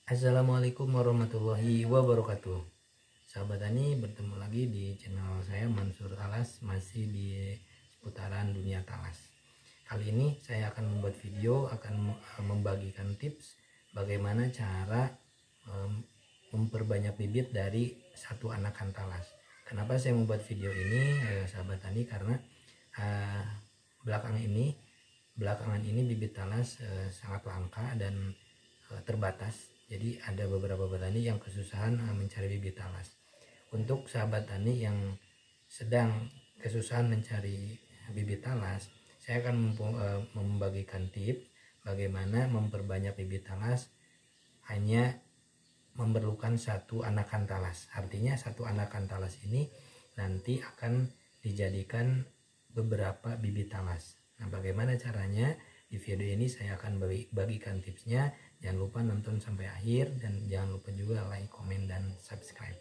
Assalamualaikum warahmatullahi wabarakatuh. Sahabat Tani, bertemu lagi di channel saya Mansur Talas, masih di seputaran dunia talas. Kali ini saya akan membuat video, akan membagikan tips bagaimana cara memperbanyak bibit dari satu anakan talas. Kenapa saya membuat video ini, sahabat Tani? Karena belakangan ini bibit talas sangat langka dan terbatas. Jadi ada beberapa petani yang kesusahan mencari bibit talas. Untuk sahabat tani yang sedang kesusahan mencari bibit talas, saya akan membagikan tips bagaimana memperbanyak bibit talas hanya memerlukan satu anakan talas. Artinya satu anakan talas ini nanti akan dijadikan beberapa bibit talas. Nah, bagaimana caranya? Di video ini saya akan bagikan tipsnya. Jangan lupa nonton sampai akhir dan jangan lupa juga like, komen, dan subscribe.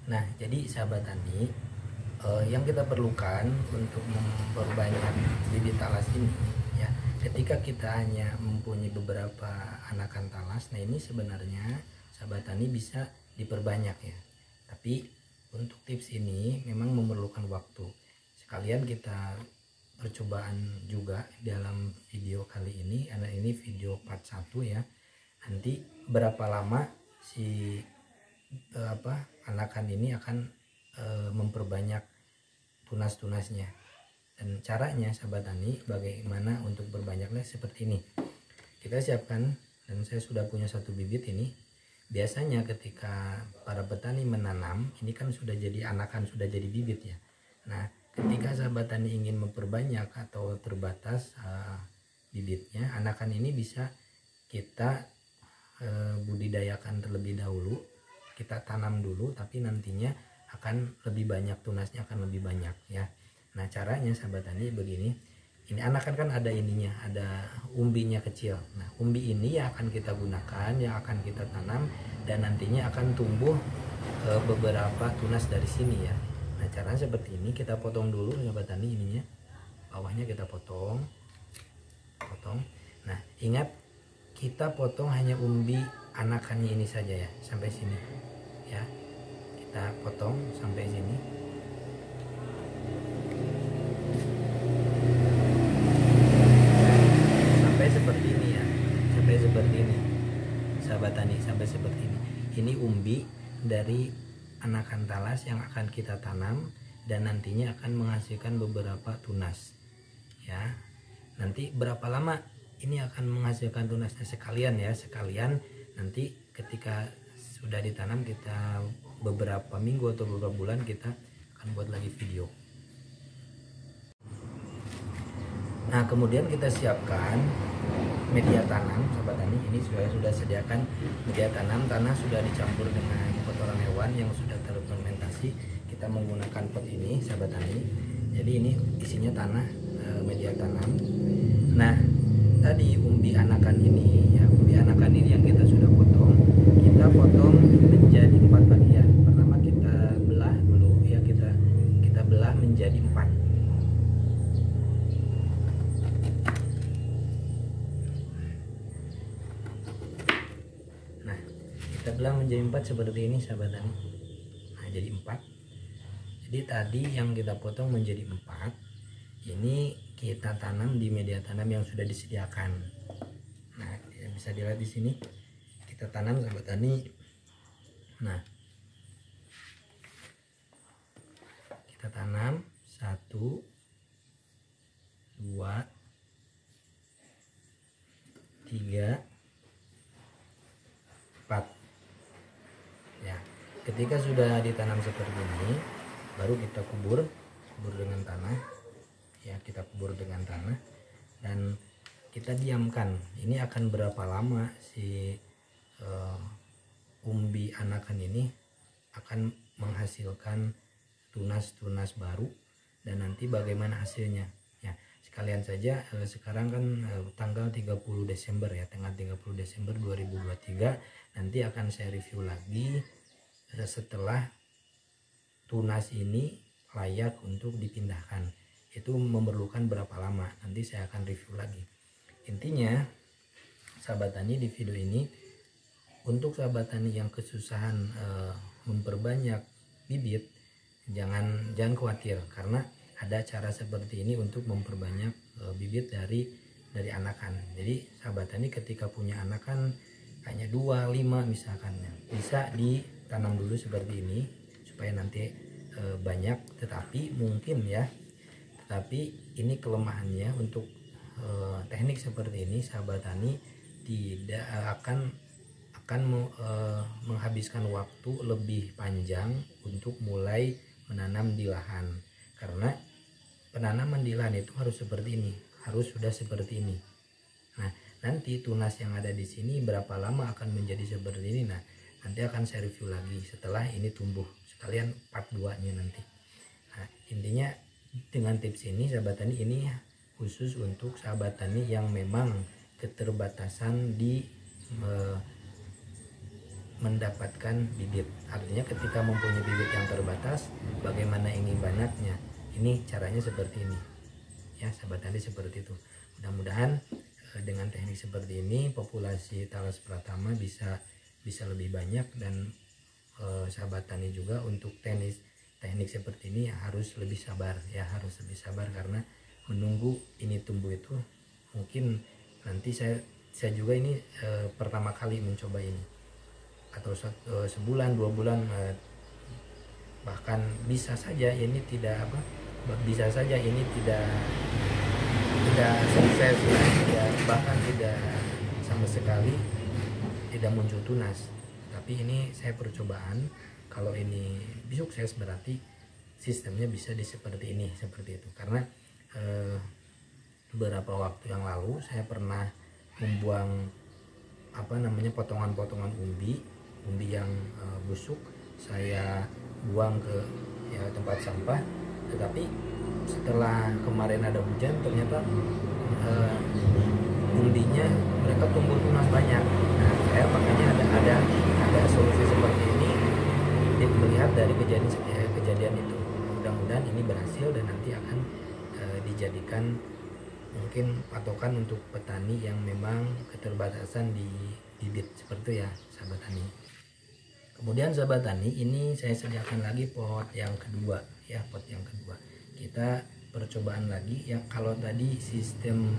Nah, jadi sahabat tani, yang kita perlukan untuk memperbanyak bibit talas ini, ya, ketika kita hanya mempunyai beberapa anakan talas, nah ini sebenarnya sahabat tani bisa diperbanyak ya. Tapi untuk tips ini memang memerlukan waktu. Sekalian kita percobaan juga dalam video kali ini, karena ini video part 1 ya. Nanti berapa lama si anakan ini akan memperbanyak tunas-tunasnya, dan caranya sahabat tani bagaimana untuk berbanyaknya seperti ini. Kita siapkan, dan saya sudah punya satu bibit ini. Biasanya ketika para petani menanam ini kan sudah jadi anakan, sudah jadi bibit ya. Nah, ketika sahabat tani ingin memperbanyak atau terbatas bibitnya, anakan ini bisa kita budidayakan terlebih dahulu, kita tanam dulu, tapi nantinya akan lebih banyak, tunasnya akan lebih banyak ya. Nah, caranya sahabat tani begini. Ini anakan kan ada ininya, ada umbinya kecil. Nah, umbi ini yang akan kita gunakan, yang akan kita tanam, dan nantinya akan tumbuh beberapa tunas dari sini ya. Nah, caranya seperti ini. Kita potong dulu sahabat tani ininya, bawahnya kita potong. Nah, ingat kita potong hanya umbi anakannya ini saja ya, sampai sini ya. Kita potong sampai sini. Sampai seperti ini ya, sampai seperti ini sahabat tani, sampai seperti ini. Ini umbi dari anakan talas yang akan kita tanam dan nantinya akan menghasilkan beberapa tunas ya. Nanti berapa lama ini akan menghasilkan tunasnya sekalian ya, sekalian nanti ketika sudah ditanam, kita beberapa minggu atau beberapa bulan kita akan buat lagi video. Nah, kemudian kita siapkan media tanam sahabat tani. Ini sudah sediakan media tanam, tanah sudah dicampur dengan kotoran hewan yang sudah terfermentasi. Kita menggunakan pot ini sahabat tani. Jadi ini isinya tanah, media tanam. Nah, tadi umbi anakan ini ya, umbi anakan ini yang kita sudah potong, kita potong menjadi 4 bagian. Pertama kita belah dulu ya, kita belah menjadi 4. Kita belah menjadi 4 seperti ini sahabat tani. Nah, jadi 4. Jadi tadi yang kita potong menjadi 4, ini kita tanam di media tanam yang sudah disediakan. Nah, bisa dilihat di sini kita tanam sahabat tani. Nah, kita tanam 1, 2, 3, 4 ya. Ketika sudah ditanam seperti ini, baru kita kubur dengan tanah ya, kita kubur dengan tanah dan kita diamkan. Ini akan berapa lama si umbi anakan ini akan menghasilkan tunas-tunas baru, dan nanti bagaimana hasilnya ya. Sekalian saja sekarang kan tanggal 30 Desember ya, tanggal 30 Desember 2023. Nanti akan saya review lagi setelah tunas ini layak untuk dipindahkan. Itu memerlukan berapa lama, nanti saya akan review lagi. Intinya sahabat tani di video ini, untuk sahabat tani yang kesusahan memperbanyak bibit, jangan khawatir, karena ada cara seperti ini untuk memperbanyak bibit dari anakan. Jadi sahabat tani ketika punya anakan hanya 2, 5 misalkan, bisa ditanam dulu seperti ini supaya nanti banyak. Tetapi ini kelemahannya untuk teknik seperti ini, sahabat tani tidak akan menghabiskan waktu lebih panjang untuk mulai menanam di lahan, karena penanaman di lahan itu harus seperti ini, harus sudah seperti ini. Nah, nanti tunas yang ada di sini berapa lama akan menjadi seperti ini. Nah, nanti akan saya review lagi setelah ini tumbuh, sekalian part 2-nya nanti. Nah, intinya dengan tips ini sahabat tani, ini khusus untuk sahabat tani yang memang keterbatasan di mendapatkan bibit. Artinya ketika mempunyai bibit yang terbatas, bagaimana ingin banyaknya, ini caranya seperti ini ya sahabat tani, seperti itu. Mudah-mudahan dengan teknik seperti ini populasi talas pratama bisa lebih banyak, dan sahabat tani juga untuk teknik seperti ini harus lebih sabar ya, harus lebih sabar, karena menunggu ini tumbuh itu mungkin nanti saya juga ini pertama kali mencoba ini, atau sebulan 2 bulan, bahkan bisa saja ini tidak sukses ya, bahkan tidak sama sekali tidak muncul tunas. Tapi ini saya percobaan, kalau ini sukses berarti sistemnya bisa seperti itu. Karena beberapa waktu yang lalu saya pernah membuang potongan-potongan umbi yang busuk, saya buang ke tempat sampah. Tetapi setelah kemarin ada hujan, ternyata umbinya mereka tumbuh tunas banyak. Nah, saya makanya ada solusi seperti ini melihat dari kejadian itu. Mudah-mudahan ini berhasil dan nanti akan dijadikan mungkin patokan untuk petani yang memang keterbatasan di bibit seperti itu ya sahabat tani. Kemudian sahabat tani, ini saya sediakan lagi pot yang kedua ya, pot yang kedua. Kita percobaan lagi ya. Kalau tadi sistem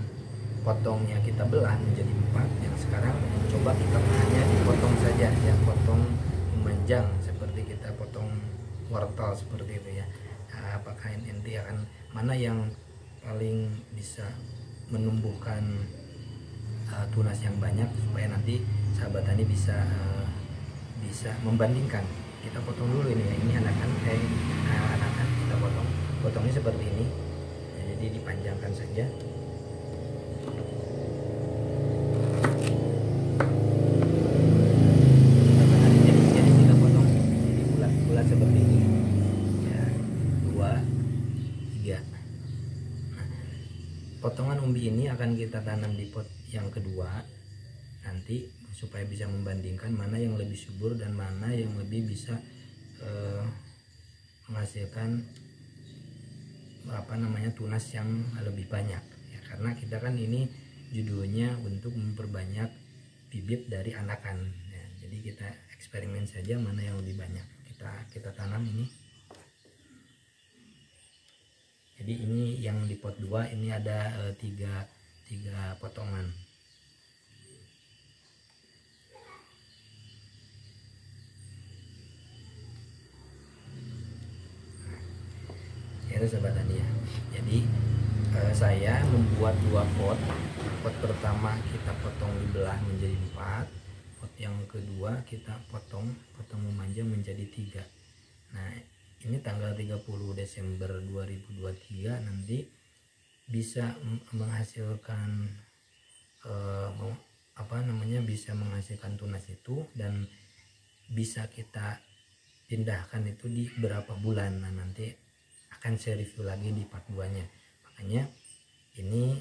potongnya kita belah menjadi 4, yang sekarang coba kita hanya dipotong saja ya, potong memanjang seperti kita potong wortel seperti itu ya. Nah, apakah nanti akan mana yang paling bisa menumbuhkan tunas yang banyak, supaya nanti sahabat tani bisa membandingkan. Kita potong dulu ini ya, ini anakan kita potongnya seperti ini ya, jadi dipanjangkan saja. Jadi kita potong di bulat-bulat seperti ini ya, 2, 3. Potongan umbi ini akan kita tanam di pot yang kedua nanti, supaya bisa membandingkan mana yang lebih subur dan mana yang lebih bisa menghasilkan tunas yang lebih banyak ya. Karena kita kan ini judulnya untuk memperbanyak bibit dari anakan ya, jadi kita eksperimen saja mana yang lebih banyak kita tanam ini. Jadi ini yang di pot 2 ini ada 3 potongan. Ya sahabat tani ya. Jadi saya membuat 2 pot. Pot pertama kita potong dibelah menjadi 4. Pot yang kedua kita potong memanjang menjadi 3. Nah, ini tanggal 30 Desember 2023 nanti bisa menghasilkan bisa menghasilkan tunas itu, dan bisa kita pindahkan itu di berapa bulan. Nah, nanti akan saya review lagi di part 2-nya. Makanya ini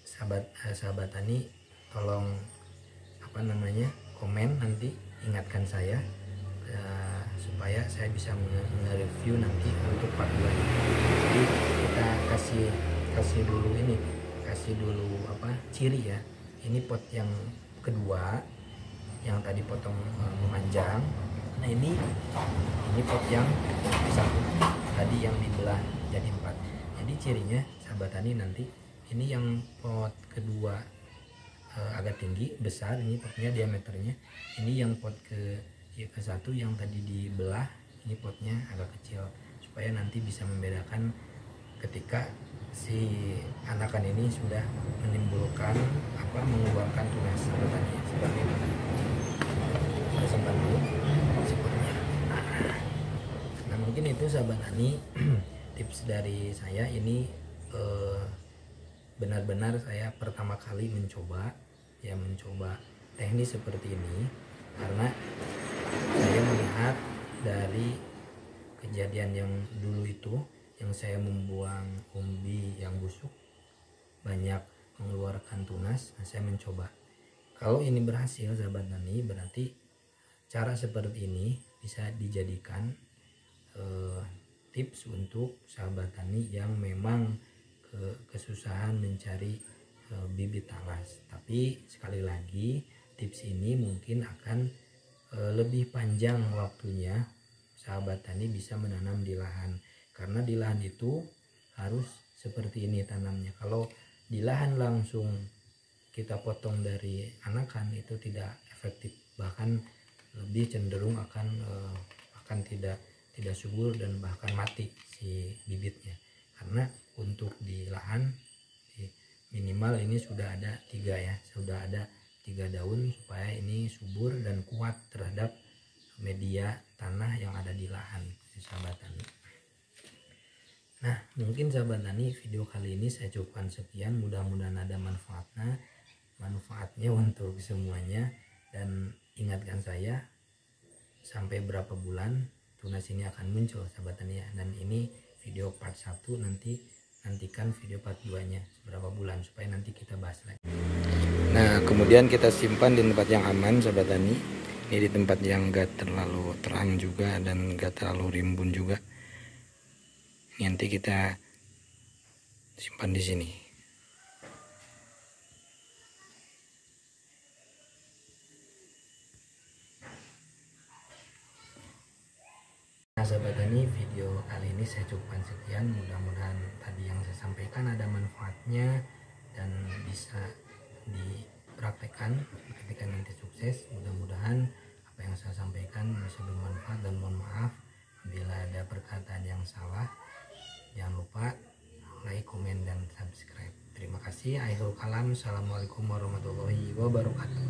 sahabat tani, tolong komen nanti, ingatkan saya supaya saya bisa nge-review nanti untuk part 2 ini. Jadi kita kasih dulu ciri ya. Ini pot yang kedua yang tadi potong memanjang. Nah ini pot yang satu tadi yang dibelah jadi 4. Jadi cirinya sahabat tani nanti ini yang pot kedua agak tinggi besar, ini potnya diameternya. Ini yang pot ke satu yang tadi dibelah, ini potnya agak kecil, supaya nanti bisa membedakan ketika si anakan ini sudah menimbulkan mengeluarkan tunas sahabat tani seperti itu. Kita simpan dulu siputnya. Nah mungkin itu sahabat tani tips dari saya. Ini benar-benar saya pertama kali mencoba teknis seperti ini, karena saya melihat dari kejadian yang dulu itu, yang saya membuang umbi yang busuk banyak mengeluarkan tunas. Nah, saya mencoba, kalau ini berhasil sahabat tani, berarti cara seperti ini bisa dijadikan tips untuk sahabat tani yang memang kesusahan mencari bibit talas. Tapi sekali lagi tips ini mungkin akan lebih panjang waktunya sahabat tani bisa menanam di lahan, karena di lahan itu harus seperti ini tanamnya. Kalau di lahan langsung kita potong dari anakan itu tidak efektif, bahkan lebih cenderung akan tidak subur dan bahkan mati si bibitnya. Karena untuk di lahan minimal ini sudah ada 3 daun, supaya ini subur dan kuat terhadap media tanah yang ada di lahan sahabat tani. Nah mungkin sahabat tani, video kali ini saya cukupkan sekian, mudah-mudahan ada manfaatnya untuk semuanya. Dan ingatkan saya, sampai berapa bulan tunas ini akan muncul sahabat tani ya. Dan ini video part 1, nantikan video part 2 nya berapa bulan, supaya nanti kita bahas lagi. Nah kemudian kita simpan di tempat yang aman sahabat tani. Ini di tempat yang gak terlalu terang juga dan gak terlalu rimbun juga. Nanti kita simpan di sini. Nah sahabat tani, video kali ini saya cukupkan sekian. Mudah-mudahan tadi yang saya sampaikan ada manfaatnya dan bisa dipraktekkan ketika nanti sukses. Mudah-mudahan apa yang saya sampaikan bisa bermanfaat, dan mohon maaf bila ada perkataan yang salah. Jangan lupa like, komen, dan subscribe. Terima kasih. Akhirul kalam. Assalamualaikum warahmatullahi wabarakatuh.